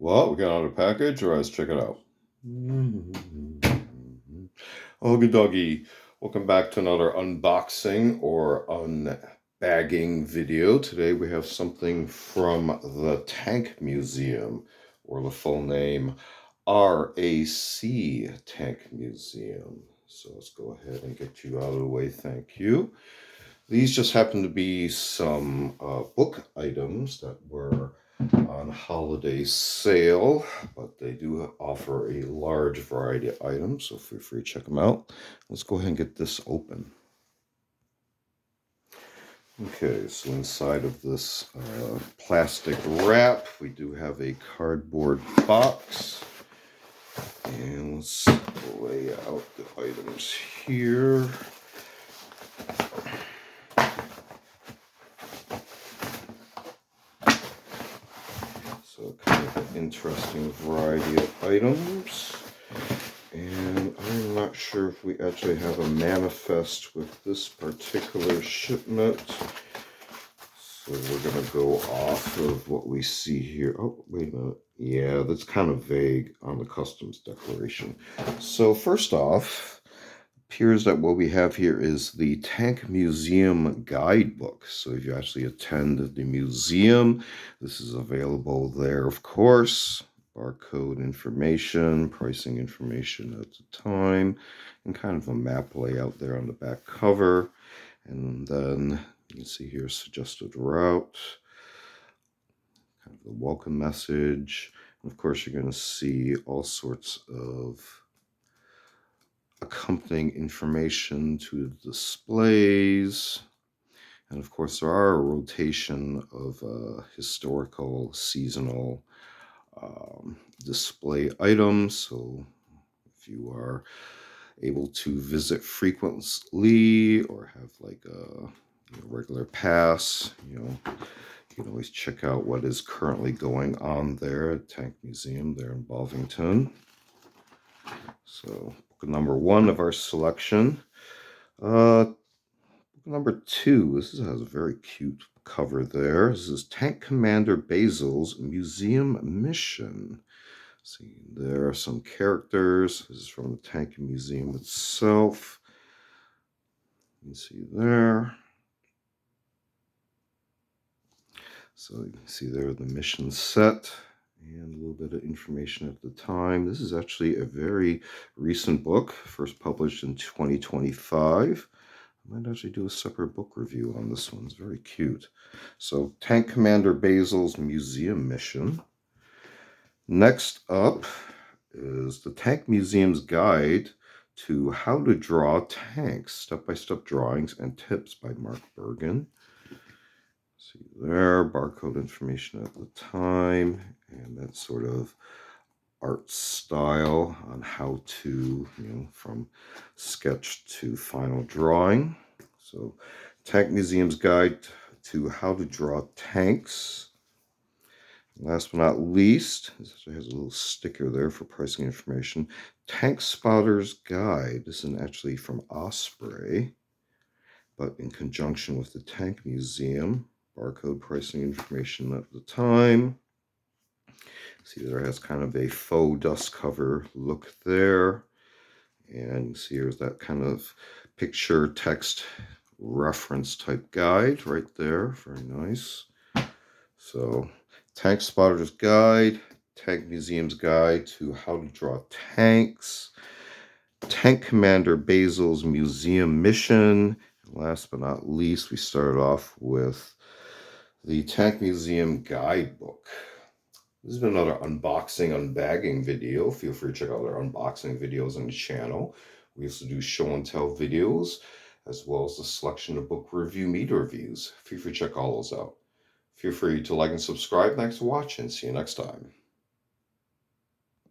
Well, we got out a package, or let's check it out. Oogie doggy. Welcome back to another unboxing or unbagging video. Today we have something from the Tank Museum, or the full name RAC Tank Museum. So let's go ahead and get you out of the way. Thank you. These just happen to be some book items that were on holiday sale, but they do offer a large variety of items, so feel free to check them out. Let's go ahead and get this open. Okay, so inside of this plastic wrap, we do have a cardboard box. And let's lay out the items here. So kind of an interesting variety of items. And I'm not sure if we actually have a manifest with this particular shipment. So we're going to go off of what we see here. Oh, wait a minute. Yeah, that's kind of vague on the customs declaration. So first off, appears that what we have here is the Tank Museum Guidebook. So if you actually attend the museum, this is available there, of course. Barcode information, pricing information at the time, and kind of a map layout there on the back cover. And then you can see here suggested route, kind of the welcome message. And of course, you're going to see all sorts of accompanying information to the displays. And of course, there are a rotation of historical, seasonal display items. So if you are able to visit frequently or have like a regular pass, you can always check out what is currently going on there at Tank Museum there in Bovington. So number one of our selection. Number two, this has a very cute cover there. This is Tank Commander Basil's Museum Mission. See, there are some characters. This is from the Tank Museum itself. You can see there. So you can see there the mission set and a little bit of information at the time. This is actually a very recent book, first published in 2025. I might actually do a separate book review on this one. It's very cute. So Tank Commander Basil's Museum Mission. Next up is the Tank Museum's Guide to How to Draw Tanks, Step-by-Step Drawings and Tips by Mark Bergen. See there, barcode information at the time, and that sort of art style on how to, from sketch to final drawing. So Tank Museum's Guide to How to Draw Tanks. Last but not least, this actually has a little sticker there for pricing information. Tank Spotter's Guide. This is actually from Osprey, but in conjunction with the Tank Museum. Barcode pricing information at the time. See, there has kind of a faux dust cover look there. And you see here's that kind of picture text reference type guide right there. Very nice. So Tank Spotter's Guide, Tank Museum's Guide to How to Draw Tanks, Tank Commander Basil's Museum Mission. And last but not least, we started off with the Tank Museum Guidebook. This has been another unboxing, unbagging video. Feel free to check out our unboxing videos on the channel. We also do show and tell videos, as well as a selection of book review media reviews. Feel free to check all those out. Feel free to like and subscribe. Thanks for watching. See you next time.